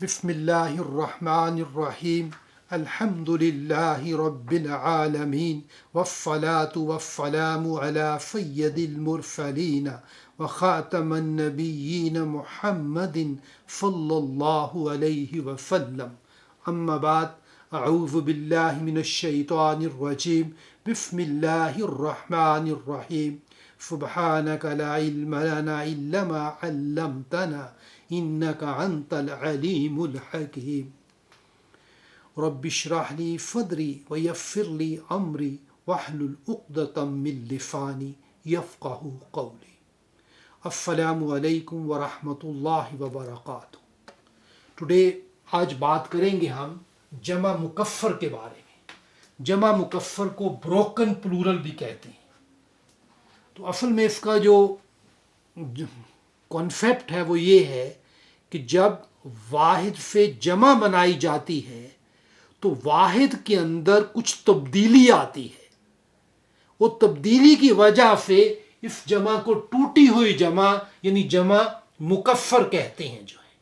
بسم اللہ الرحمن الرحیم الحمد للہ رب العالمین والصلاة والسلام علی سید المرسلین وخاتم النبیین محمد صلی اللہ علیہ وسلم اما بعد اعوذ باللہ من الشیطان الرجیم بسم اللہ الرحمن الرحیم سبحانک لا علم لنا الا ما علمتنا انك انت العليم الحكيم رب اشرح لي صدري ويسر لي امري واحلل عقدة من لساني يفقهوا قولي. السلام علیکم ورحمۃ اللہ وبرکاتہ. ٹوڈے آج بات کریں گے ہم جمع مکفر کے بارے میں. جمع مکفر کو بروکن پلورل بھی کہتے ہیں. تو اصل میں اس کا جو کانسیپٹ ہے وہ یہ ہے کہ جب واحد سے جمع بنائی جاتی ہے تو واحد کے اندر کچھ تبدیلی آتی ہے. وہ تبدیلی کی وجہ سے اس جمع کو ٹوٹی ہوئی جمع یعنی جمع مکفر کہتے ہیں جو ہے.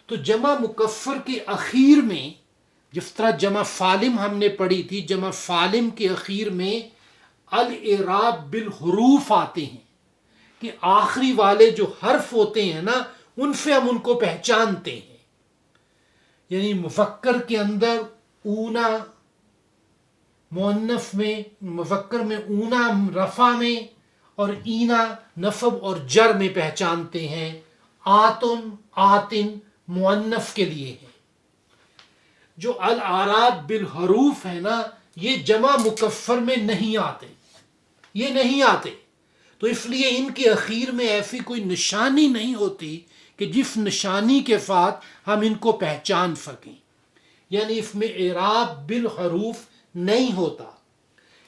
تو جمع مکفر کے اخیر میں جس طرح جمع سالم ہم نے پڑھی تھی، جمع سالم کے اخیر میں الاعراب بالحروف آتے ہیں کہ آخری والے جو حرف ہوتے ہیں نا ان سے ہم ان کو پہچانتے ہیں. یعنی مذکر کے اندر اونا مؤنث میں، مذکر میں اونا رفع میں اور اینا نصب اور جر میں پہچانتے ہیں. آتن آتن مؤنث کے لیے ہے. جو الاعراب بالحروف ہے نا یہ جمع مکفر میں نہیں آتے، یہ نہیں آتے. تو اس لیے ان کے اخیر میں ایسی کوئی نشانی نہیں ہوتی کہ جس نشانی کے ساتھ ہم ان کو پہچان سکیں. یعنی اس میں اعراب بالحروف نہیں ہوتا.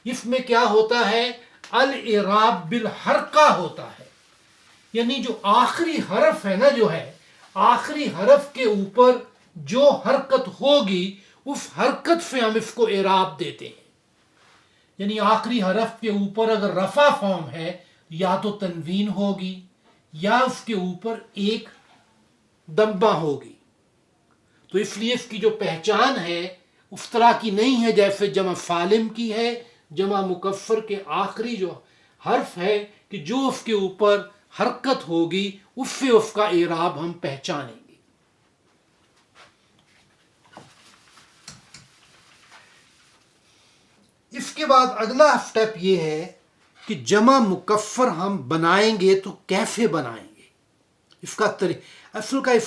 اس میں کیا ہوتا ہے؟ الاعراب بالحرکہ ہوتا ہے. یعنی جو آخری حرف ہے نا جو ہے آخری حرف کے اوپر جو حرکت ہوگی اس حرکت سے ہم اس کو اعراب دیتے ہیں. یعنی آخری حرف کے اوپر اگر رفع فارم ہے یا تو تنوین ہوگی یا اس کے اوپر ایک دمبہ ہوگی. تو اس لیے اس کی جو پہچان ہے اس طرح کی نہیں ہے جیسے جمع سالم کی ہے. جمع مکفر کے آخری جو حرف ہے کہ جو اس کے اوپر حرکت ہوگی اس سے اس کا اعراب ہم پہچانیں گے. اس کے بعد اگلا سٹیپ یہ ہے کہ جمع مکفر ہم بنائیں گے تو کیسے بنائیں گے. اس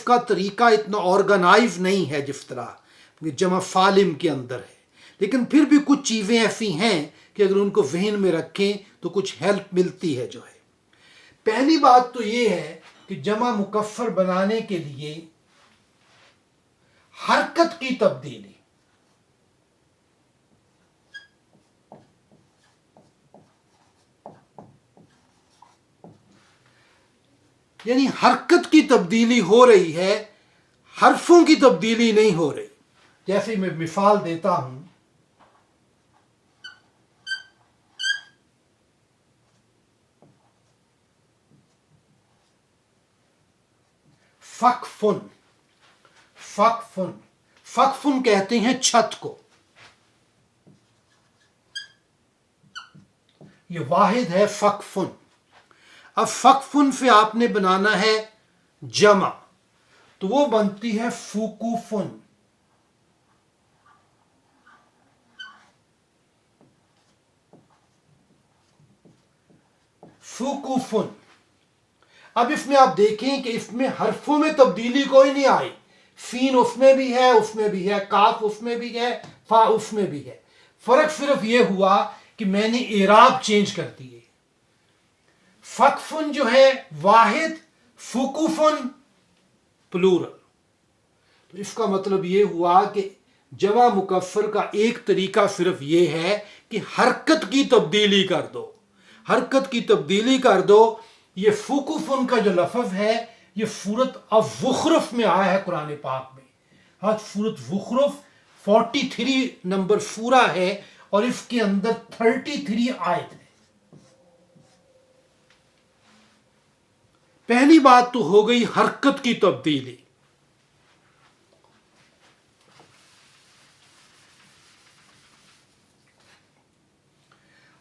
کا طریقہ اتنا آرگنائز نہیں ہے جس طرح جمع سالم کے اندر ہے. لیکن پھر بھی کچھ چیزیں ایسی ہیں کہ اگر ان کو ذہن میں رکھیں تو کچھ ہیلپ ملتی ہے جو ہے. پہلی بات تو یہ ہے کہ جمع مکفر بنانے کے لیے حرکت کی تبدیلی، یعنی حرکت کی تبدیلی ہو رہی ہے، حرفوں کی تبدیلی نہیں ہو رہی. جیسے میں مثال دیتا ہوں، فقفن. فقفن فقفن کہتے ہیں چھت کو. یہ واحد ہے فقفن. اب فقفن سے آپ نے بنانا ہے جمع تو وہ بنتی ہے فقوفن. فقوفن. اب اس میں آپ دیکھیں کہ اس میں حرفوں میں تبدیلی کوئی نہیں آئی. سین اس میں بھی ہے، اس میں بھی ہے، کاف اس میں بھی ہے، فا اس میں بھی ہے. فرق صرف یہ ہوا کہ میں نے اعراب چینج کر دیے. فقفن جو ہے واحد، فقوفن پلورل. تو اس کا مطلب یہ ہوا کہ جمع مکفر کا ایک طریقہ صرف یہ ہے کہ حرکت کی تبدیلی کر دو. حرکت کی تبدیلی کر دو. یہ فقوفن کا جو لفظ ہے یہ سورۃ الزخرف میں آیا ہے قرآن پاک میں. سورۃ زخرف 43 نمبر سورہ ہے اور اس کے اندر 33 آیت ہے. پہلی بات تو ہو گئی حرکت کی تبدیلی.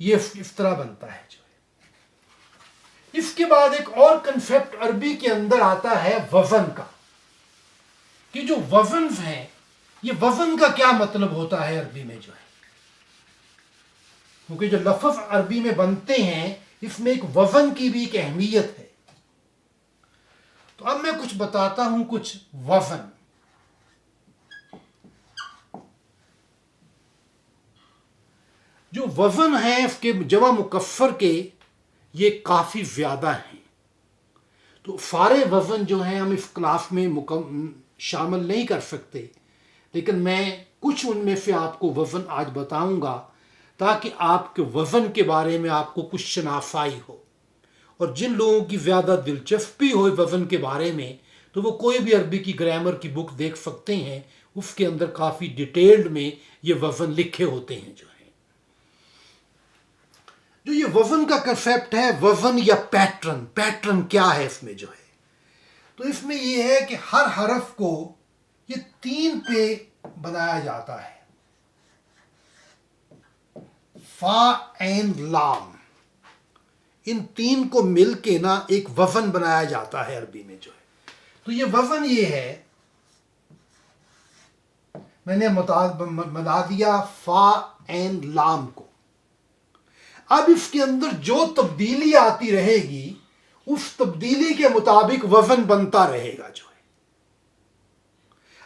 یہ اس طرح بنتا ہے جو ہے. اس کے بعد ایک اور کنسیپٹ عربی کے اندر آتا ہے وزن کا، کہ جو وزن ہیں، یہ وزن کا کیا مطلب ہوتا ہے عربی میں جو ہے. کیونکہ جو لفظ عربی میں بنتے ہیں اس میں ایک وزن کی بھی ایک اہمیت ہے. تو اب میں کچھ بتاتا ہوں، کچھ وزن. جو وزن ہیں اس کے جمع مکسر کے یہ کافی زیادہ ہیں. تو سارے وزن جو ہیں ہم اس کلاس میں شامل نہیں کر سکتے، لیکن میں کچھ ان میں سے آپ کو وزن آج بتاؤں گا تاکہ آپ کے وزن کے بارے میں آپ کو کچھ شناسائی ہو. اور جن لوگوں کی زیادہ دلچسپی ہو وزن کے بارے میں تو وہ کوئی بھی عربی کی گرامر کی بک دیکھ سکتے ہیں، اس کے اندر کافی ڈیٹیلڈ میں یہ وزن لکھے ہوتے ہیں جو ہے. جو یہ وزن کا کنسیپٹ ہے، وزن یا پیٹرن، پیٹرن کیا ہے اس میں جو ہے. تو اس میں یہ ہے کہ ہر حرف کو یہ 3 پہ بنایا جاتا ہے. فا عین لام، ان 3 کو مل کے نا ایک وزن بنایا جاتا ہے عربی میں جو ہے. تو یہ وزن یہ ہے، میں نے ملا دیا فا عین لام کو. اب اس کے اندر جو تبدیلی آتی رہے گی اس تبدیلی کے مطابق وزن بنتا رہے گا جو ہے.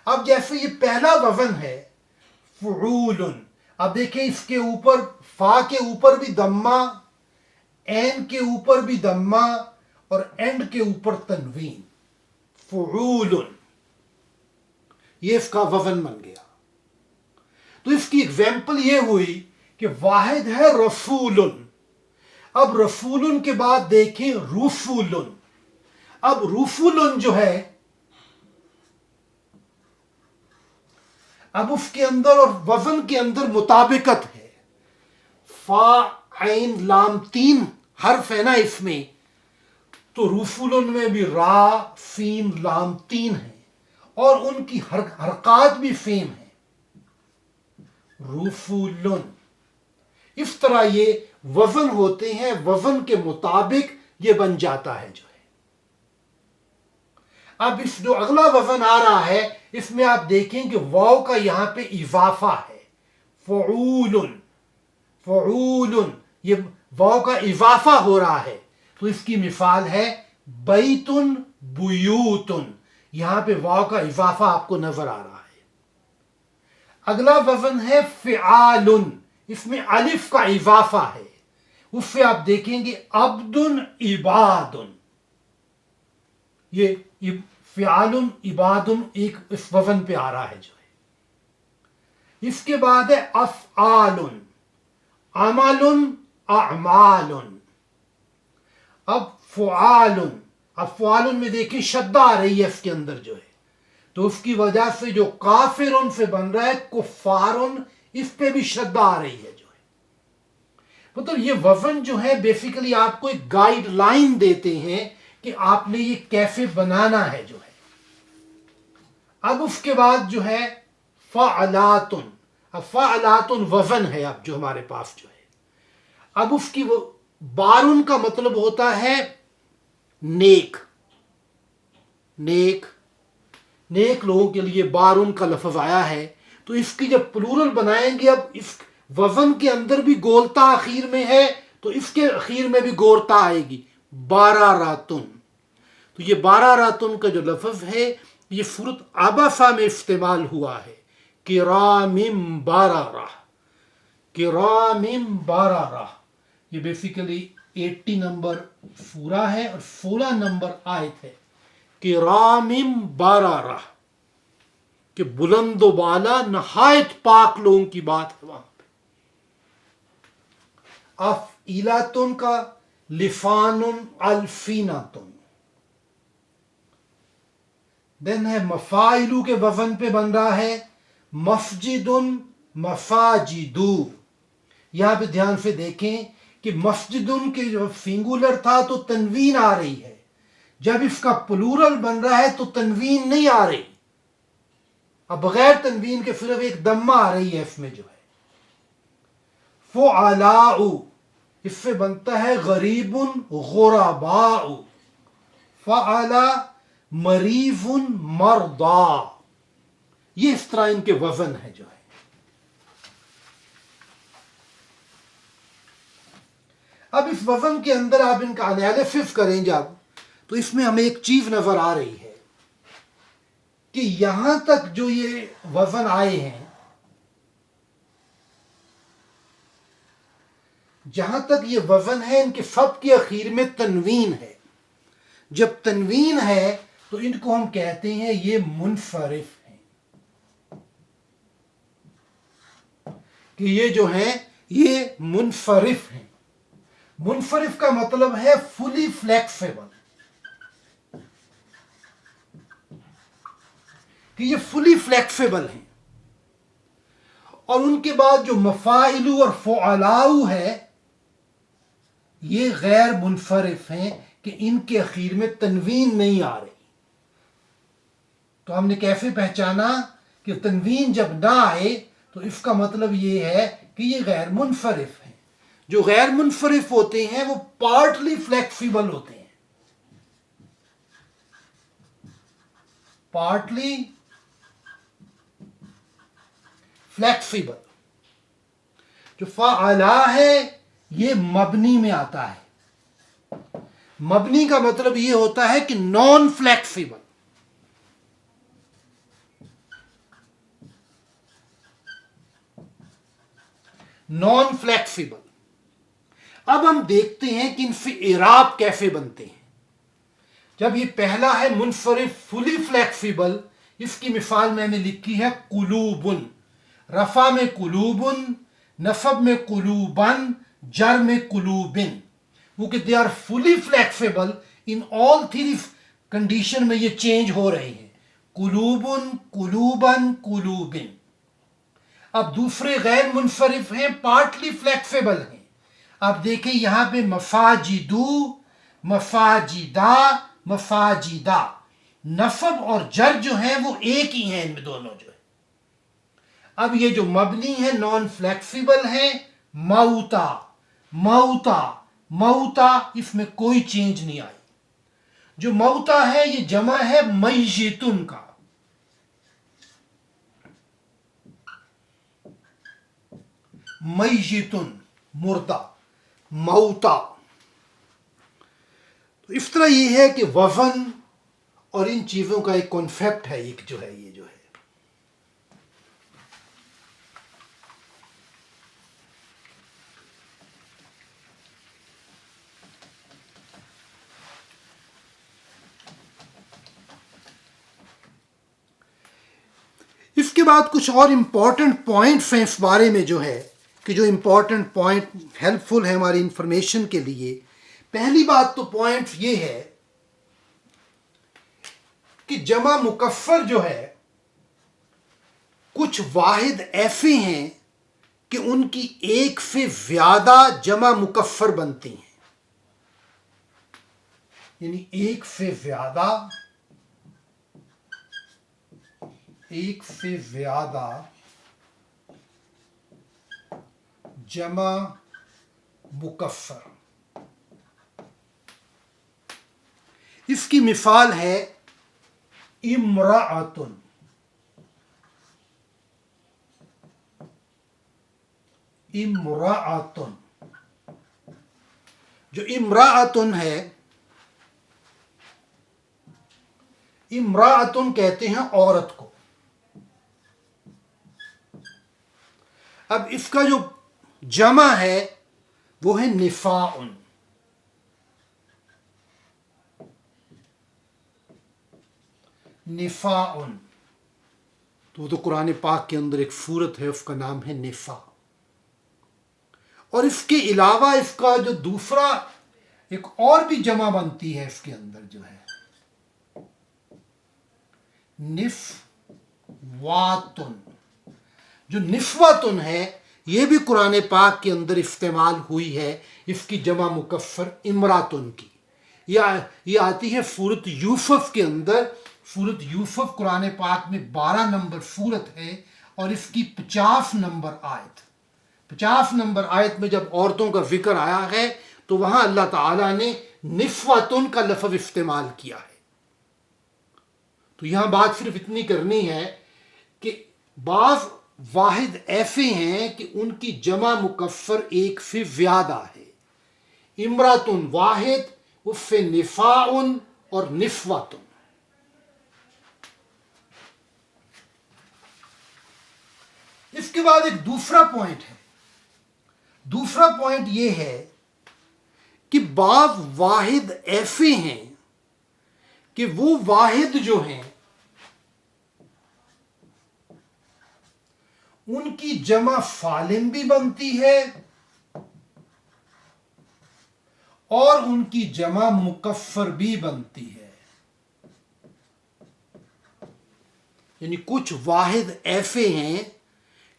اب جیسے یہ پہلا وزن ہے فعول، اب دیکھیں اس کے اوپر فا کے اوپر بھی دمہ، عین کے اوپر بھی دمہ اور اینڈ کے اوپر تنوین. فعول، یہ اس کا وزن بن گیا. تو اس کی ایگزامپل یہ ہوئی کہ واحد ہے رسول. اب رسول کے بعد دیکھیں رفول. اب رفول جو ہے، اب اس کے اندر اور وزن کے اندر مطابقت ہے. فا عین لام 3 حرف ہے نا اس میں، تو رفول میں بھی را سین لام 3 ہیں اور ان کی حرکات بھی سیم ہیں. رفول، اس طرح یہ وزن ہوتے ہیں، وزن کے مطابق یہ بن جاتا ہے جو ہے. اب اس جو اگلا وزن آ رہا ہے اس میں آپ دیکھیں کہ واو کا یہاں پہ اضافہ ہے. فعول، فعول، یہ واو کا اضافہ ہو رہا ہے. تو اس کی مثال ہے بیت بیوت، یہاں پہ واو کا اضافہ آپ کو نظر آ رہا ہے. اگلا وزن ہے فعال، اس میں الف کا اضافہ ہے. اس سے آپ دیکھیں گے عبد عباد، یہ فعال عباد ایک اس وزن پہ آ رہا ہے جو ہے. اس کے بعد ہے افعال، عمل اعمال. اب فعال، اب فعال میں دیکھیں شدہ آ رہی ہے اس کے اندر جو ہے، تو اس کی وجہ سے جو کافرن سے بن رہا ہے کفارن، اس پہ بھی شدہ آ رہی ہے جو ہے. مطلب یہ وزن جو ہے بیسیکلی آپ کو ایک گائیڈ لائن دیتے ہیں کہ آپ نے یہ کیسے بنانا ہے جو ہے. اب اس کے بعد جو ہے فعلاتن. اب فعلاتن وزن ہے اب جو ہمارے پاس جو ہے. اب اس کی بارن کا مطلب ہوتا ہے نیک، نیک، نیک لوگوں کے لیے بارن کا لفظ آیا ہے. تو اس کی جب پلورل بنائیں گے، اب اس وزن کے اندر بھی گولتا اخیر میں ہے تو اس کے اخیر میں بھی گورتا آئے گی، 12 راتن. تو یہ 12 راتن کا جو لفظ ہے یہ صورت عبسہ میں استعمال ہوا ہے. کرام بارارہ، کرام بارارہ. یہ بیسیکلی 80 نمبر سورہ ہے اور 16 نمبر آیت ہے. کرام بارارہ، کہ بلند و بالا نہایت پاک لوگوں کی بات ہے وہاں پہ. افعیلاتن کا لفان الفیناتن. دین ہے مفاعلو کے وزن پہ بن رہا ہے مسجد مفاجدو. یہاں پہ دھیان سے دیکھیں کہ مسجد کے جو سنگولر تھا تو تنوین آ رہی ہے، جب اس کا پلورل بن رہا ہے تو تنوین نہیں آ رہی. اب بغیر تنوین کے صرف ایک دمہ آ رہی ہے اس میں جو ہے. فعلاء، اس سے بنتا ہے غریب غرباء، فعل مریض مرضا. یہ اس طرح ان کے وزن ہے جو ہے. اب اس وزن کے اندر آپ ان کا انالیسس کریں جب، تو اس میں ہمیں ایک چیز نظر آ رہی ہے کہ یہاں تک جو یہ وزن آئے ہیں، جہاں تک یہ وزن ہے، ان کے سب کے اخیر میں تنوین ہے. جب تنوین ہے تو ان کو ہم کہتے ہیں یہ منفرف ہیں، کہ یہ جو ہیں یہ منفرف ہیں. منفرف کا مطلب ہے فلی فلیکسیبل، کہ یہ فلی فلیکسیبل ہیں. اور ان کے بعد جو مفاعل اور فعلاء ہے یہ غیر منفرف ہیں، کہ ان کے اخیر میں تنوین نہیں آ رہی. تو ہم نے کیسے پہچانا کہ تنوین جب نہ آئے تو اس کا مطلب یہ ہے کہ یہ غیر منفرف ہیں. جو غیر منفرف ہوتے ہیں وہ پارٹلی فلیکسیبل ہوتے ہیں، پارٹلی فلیکسیبل. جو فعلا ہے یہ مبنی میں آتا ہے. مبنی کا مطلب یہ ہوتا ہے کہ نان فلیکسیبل. نان فلیکسیبل. اب ہم دیکھتے ہیں کہ ان سے اعراب کیسے بنتے ہیں. جب یہ پہلا ہے منفرف فلی فلیکسیبل، اس کی مثال میں نے لکھی ہے قلوبن. رفع میں قلوبن، نصب میں قلوبن، جر میں قلوبن. کیونکہ they are fully flexible in all three condition میں یہ چینج ہو رہے ہیں. قلوبن، قلوبن، قلوبن. اب دوسرے غیر منفرف ہیں، پارٹلی فلیکسیبل ہیں. اب دیکھیں یہاں پہ مفاجدو، مفاجدہ، مفاجدہ. نصب اور جر جو ہیں وہ ایک ہی ہیں ان میں دونوں جو ہے. اب یہ جو مبنی ہے نان فلیکسیبل ہیں، موتا، موتا، موتا، اس میں کوئی چینج نہیں آئی. جو موتا ہے یہ جمع ہے میتن کا. میتن مردہ، موتا. تو اس طرح یہ ہے کہ وزن اور ان چیزوں کا ایک کانسیپٹ ہے، ایک جو ہے یہ جو ہے. اس کے بعد کچھ اور امپورٹنٹ پوائنٹس ہیں اس بارے میں جو ہے، کہ جو امپورٹنٹ پوائنٹ ہیلپ فل ہے ہماری انفارمیشن کے لیے. پہلی بات تو پوائنٹ یہ ہے کہ جمع مکفر جو ہے کچھ واحد ایسے ہیں کہ ان کی ایک سے زیادہ جمع مکفر بنتی ہیں. یعنی ایک سے زیادہ جمع مکفر. اس کی مثال ہے امرأتن. امرأتن، جو امرأتن ہے، امرأتن کہتے ہیں عورت کو. اب اس کا جو جمع ہے وہ ہے نساءن. نساءن، تو وہ تو قرآن پاک کے اندر ایک سورت ہے، اس کا نام ہے نساء. اور اس کے علاوہ اس کا جو دوسرا ایک اور بھی جمع بنتی ہے اس کے اندر جو ہے نسواتن. جو نسواتن ہے یہ بھی قرآن پاک کے اندر استعمال ہوئی ہے، اس کی جمع مکفر امراتن کی. یہ آتی ہے سورت یوسف کے اندر. سورت یوسف قرآن پاک میں 12 نمبر سورت ہے اور اس کی 50 نمبر آیت. 50 نمبر آیت میں جب عورتوں کا ذکر آیا ہے تو وہاں اللہ تعالیٰ نے نفوتن کا لفظ استعمال کیا ہے. تو یہاں بات صرف اتنی کرنی ہے کہ بعض واحد ایسے ہیں کہ ان کی جمع مکفر ایک سے زیادہ ہے. امراتن واحد، اس سے نساءن اور نسوتن. اس کے بعد ایک دوسرا پوائنٹ ہے. دوسرا پوائنٹ یہ ہے کہ بعض واحد ایسے ہیں کہ وہ واحد جو ہیں ان کی جمع سالم بھی بنتی ہے اور ان کی جمع مکفر بھی بنتی ہے. یعنی کچھ واحد ایسے ہیں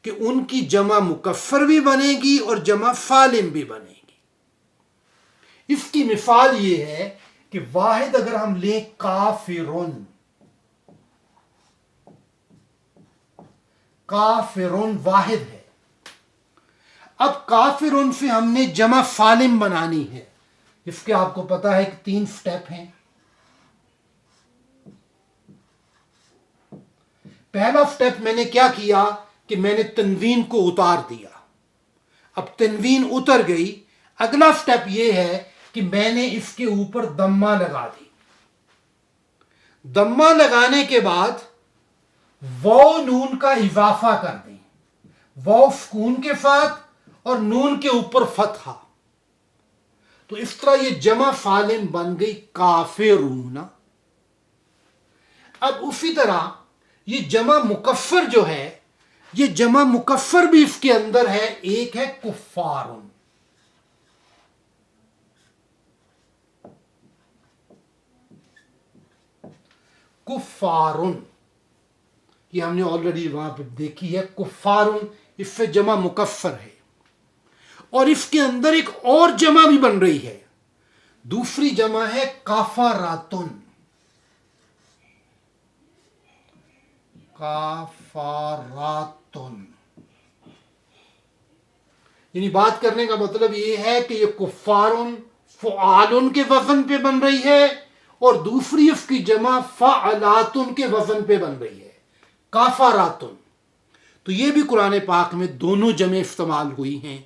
کہ ان کی جمع مکفر بھی بنے گی اور جمع سالم بھی بنے گی. اس کی مثال یہ ہے کہ واحد اگر ہم لیں کافرون، کافرون واحد ہے. اب کافرون سے ہم نے جمع سالم بنانی ہے. اس کے آپ کو پتا ہے کہ 3 سٹیپ ہیں. پہلا سٹیپ میں نے کیا کیا کہ میں نے تنوین کو اتار دیا. اب تنوین اتر گئی، اگلا سٹیپ یہ ہے کہ میں نے اس کے اوپر دمہ لگا دی. دمہ لگانے کے بعد واو نون کا اضافہ کر دیں، واو سکون کے ساتھ اور نون کے اوپر فتحہ. تو اس طرح یہ جمع سالم بن گئی کافرون. اب اسی طرح یہ جمع مکفر جو ہے، یہ جمع مکفر بھی اس کے اندر ہے. ایک ہے کفارن. کفارن یہ ہم نے آلریڈی وہاں پہ دیکھی ہے. کفارن اس سے جمع مکفر ہے. اور اس کے اندر ایک اور جمع بھی بن رہی ہے. دوسری جمع ہے کافراتن. کافراتن یعنی بات کرنے کا مطلب یہ ہے کہ یہ کفارن فعالن کے وزن پہ بن رہی ہے اور دوسری اس کی جمع فعلاتن کے وزن پہ بن رہی ہے، کافراتن. تو یہ بھی قرآن پاک میں دونوں جمع استعمال ہوئی ہیں.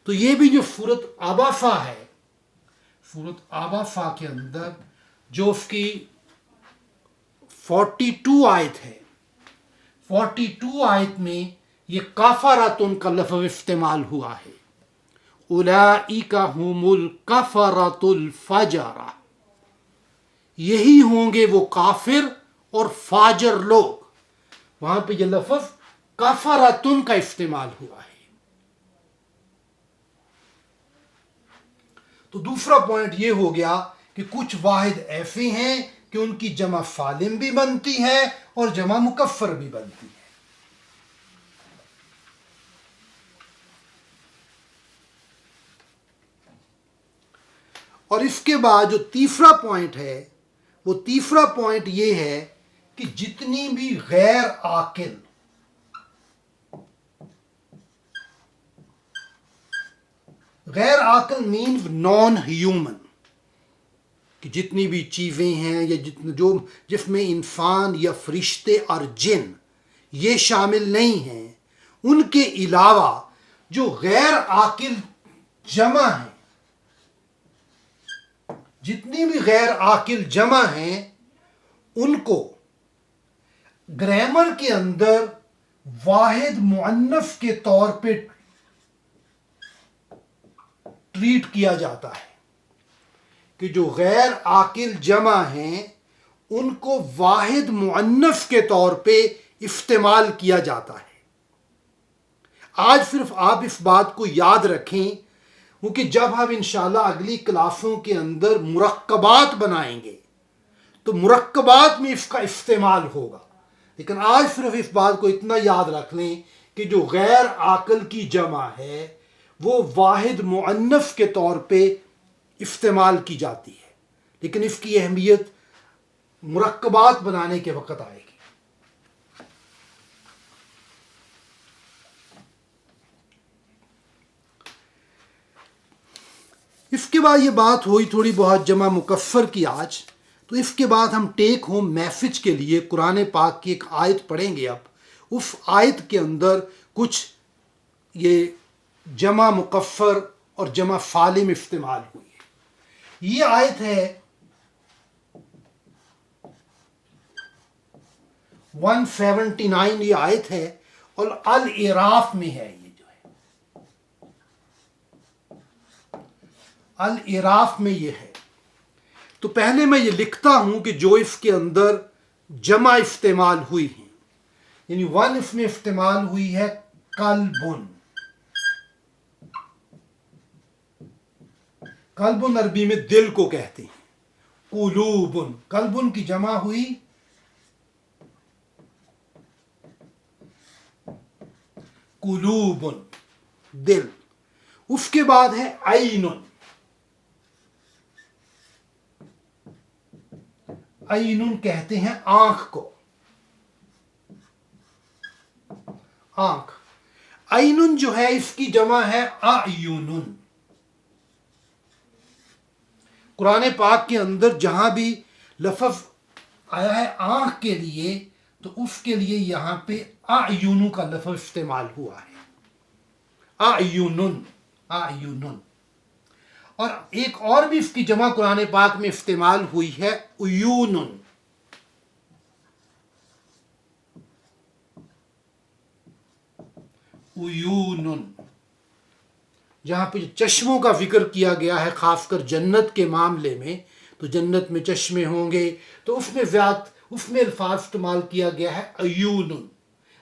تو یہ بھی جو سورت عباسہ ہے، سورت عباسہ کے اندر جو اس کی 42 آیت ہے، 42 آیت میں یہ کافراتن کا لفظ استعمال ہوا ہے. اولئک هم الکفرۃ الفجرہ، یہی ہوں گے وہ کافر اور فاجر لوگ. وہاں پہ یہ لفظ کفراتن کا استعمال ہوا ہے. تو دوسرا پوائنٹ یہ ہو گیا کہ کچھ واحد ایسے ہیں کہ ان کی جمع سالم بھی بنتی ہے اور جمع مکفر بھی بنتی ہے. اور اس کے بعد جو تیسرا پوائنٹ ہے، وہ تیسرا پوائنٹ یہ ہے کہ جتنی بھی غیر عاقل مینز نان ہیومن، کہ جتنی بھی چیزیں ہیں یا جس میں انسان یا فرشتے اور جن یہ شامل نہیں ہیں، ان کے علاوہ جو غیر عاقل جمع ہیں، جتنی بھی غیر عاقل جمع ہیں، ان کو گرامر کے اندر واحد مؤنث کے طور پہ ٹریٹ کیا جاتا ہے. کہ جو غیر عاقل جمع ہیں ان کو واحد مؤنث کے طور پہ استعمال کیا جاتا ہے. آج صرف آپ اس بات کو یاد رکھیں، کیونکہ جب ہم انشاءاللہ اگلی کلاسوں کے اندر مرکبات بنائیں گے تو مرکبات میں اس کا استعمال ہوگا. لیکن آج صرف اس بات کو اتنا یاد رکھ لیں کہ جو غیر عاقل کی جمع ہے وہ واحد مؤنث کے طور پہ استعمال کی جاتی ہے، لیکن اس کی اہمیت مرکبات بنانے کے وقت آئے گی. اس کے بعد یہ بات ہوئی تھوڑی بہت جمع مکفر کی آج. تو اس کے بعد ہم ٹیک ہوم میسج کے لیے قرآن پاک کی ایک آیت پڑھیں گے. اب اس آیت کے اندر کچھ یہ جمع مکفر اور جمع فالم استعمال ہوئی ہے. یہ آیت ہے 179. یہ آیت ہے اور الاعراف میں ہے. یہ جو ہے الاعراف میں یہ ہے. تو پہلے میں یہ لکھتا ہوں کہ جو اس کے اندر جمع استعمال ہوئی ہیں، یعنی 1 اس میں استعمال ہوئی ہے قلبن. قلبن عربی میں دل کو کہتے ہیں. قلوبن، قلبن کی جمع ہوئی قلوبن، دل. اس کے بعد ہے عینن. عینن کہتے ہیں آنکھ کو. آنکھ. عینن جو ہے اس کی جمع ہے اعینن. قرآن پاک کے اندر جہاں بھی لفظ آیا ہے آنکھ کے لیے تو اس کے لیے یہاں پہ اعینن کا لفظ استعمال ہوا ہے. اعینن، اعینن. اور ایک اور بھی اس کی جمع قرآن پاک میں استعمال ہوئی ہے عیونن. عیونن، جہاں پہ چشموں کا ذکر کیا گیا ہے خاص کر جنت کے معاملے میں، تو جنت میں چشمے ہوں گے تو اس میں الفاظ استعمال کیا گیا ہے عیونن.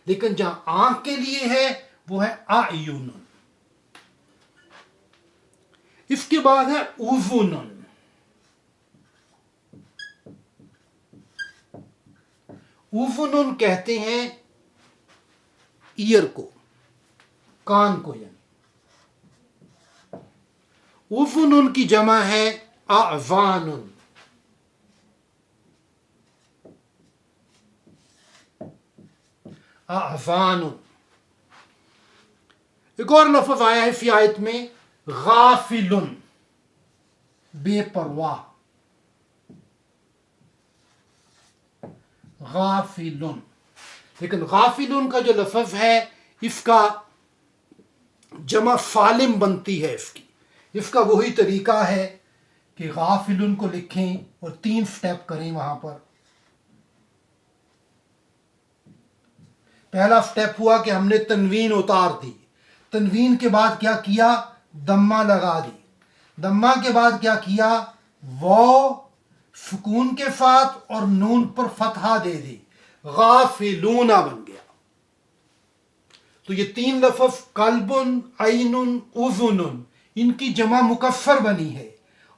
لیکن جہاں آنکھ کے لیے ہے وہ ہے اعینن. اس کے بعد ہے اذنن. اذنن کہتے ہیں ایئر کو، کان کو. یعنی اذنن کی جمع ہے اعذان. اعذان. ایک اور لفظ آیا ہے فی آیت میں غافل، بے پرواہ. غافل. لیکن غافل کا جو لفظ ہے اس کا جمع فالم بنتی ہے. اس کا وہی طریقہ ہے کہ غافل کو لکھیں اور 3 سٹیپ کریں. وہاں پر پہلا سٹیپ ہوا کہ ہم نے تنوین اتار دی. تنوین کے بعد کیا کیا؟ دمہ لگا دی. دمہ کے بعد کیا کیا؟ واو سکون کے ساتھ اور نون پر فتحہ دے دی. غافلون بن گیا. تو یہ 3 لفظ قلبن، عینن، اذنن، ان کی جمع مکفر بنی ہے.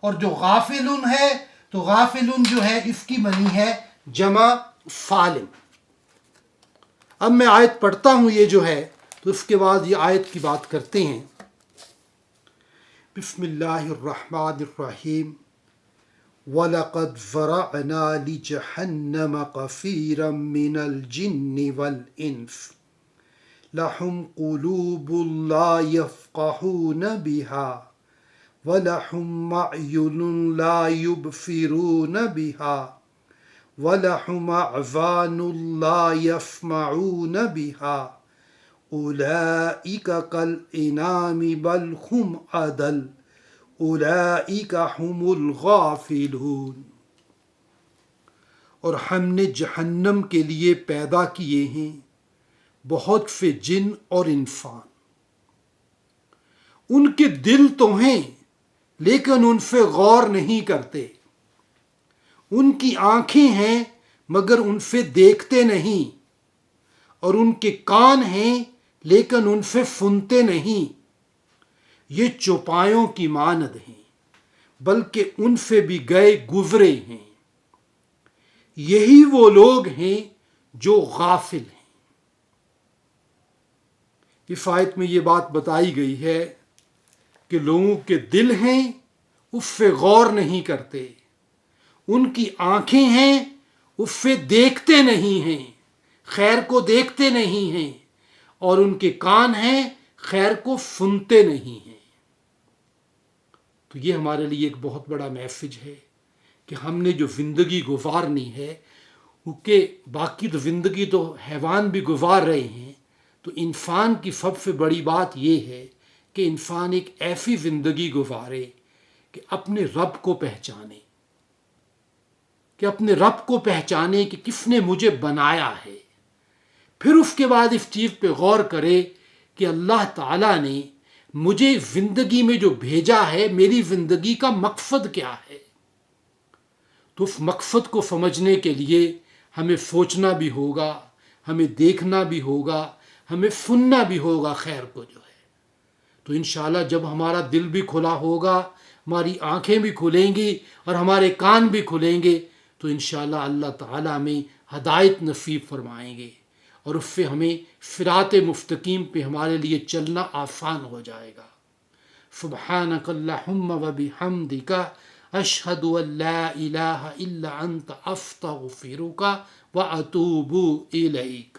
اور جو غافلن ہے تو غافلن جو ہے اس کی بنی ہے جمع فالم. اب میں آیت پڑھتا ہوں یہ جو ہے، تو اس کے بعد یہ آیت کی بات کرتے ہیں. بسم اللہ الرحمن الرحیم. وَلَقَدْ ذَرَأْنَا لِجَهَنَّمَ كَثِيرًا مِنَ الْجِنِّ وَالْإِنسِ لَهُمْ قُلُوبٌ لَا يَفْقَهُونَ بِهَا وَلَهُمْ أَعْيُنٌ لَا يُبْصِرُونَ بِهَا وَلَهُمْ آذَانٌ لَا يَسْمَعُونَ بِهَا أُولَئِكَ كَالْأَنْعَامِ بَلْ هُمْ أَضَلُّ أُولَئِكَ هُمُ الْغَافِلُونَ. اور ہم نے جہنم کے لیے پیدا کیے ہیں بہت سے جن اور انسان. ان کے دل تو ہیں لیکن ان سے غور نہیں کرتے. ان کی آنکھیں ہیں مگر ان سے دیکھتے نہیں. اور ان کے کان ہیں لیکن ان سے سنتے نہیں. یہ چوپایوں کی مانند ہیں بلکہ ان سے بھی گئے گزرے ہیں. یہی وہ لوگ ہیں جو غافل ہیں. اس آیت میں یہ بات بتائی گئی ہے کہ لوگوں کے دل ہیں اس سے غور نہیں کرتے. ان کی آنکھیں ہیں اس سے دیکھتے نہیں ہیں، خیر کو دیکھتے نہیں ہیں. اور ان کے کان ہیں خیر کو سنتے نہیں ہیں. تو یہ ہمارے لیے ایک بہت بڑا میسج ہے کہ ہم نے جو زندگی گزارنی ہے، کیونکہ باقی تو زندگی تو حیوان بھی گزار رہے ہیں، تو انسان کی سب سے بڑی بات یہ ہے کہ انسان ایک ایسی زندگی گزارے کہ اپنے رب کو پہچانے، کہ کس نے مجھے بنایا ہے، پھر اس کے بعد اس چیز پہ غور کرے کہ اللہ تعالیٰ نے مجھے زندگی میں جو بھیجا ہے، میری زندگی کا مقصد کیا ہے۔ تو اس مقصد کو سمجھنے کے لیے ہمیں سوچنا بھی ہوگا، ہمیں دیکھنا بھی ہوگا، ہمیں سننا بھی ہوگا خیر کو جو ہے۔ تو انشاءاللہ جب ہمارا دل بھی کھلا ہوگا، ہماری آنکھیں بھی کھلیں گی اور ہمارے کان بھی کھلیں گے، تو انشاءاللہ اللہ تعالیٰ ہمیں ہدایت نصیب فرمائیں گے اور اس سے ہمیں صراط مستقیم پہ ہمارے لیے چلنا آسان ہو جائے گا۔ سبحانک اللہم و بحمدک، اشہد ان لا الہ الا انت، استغفرک و اتوب الیک۔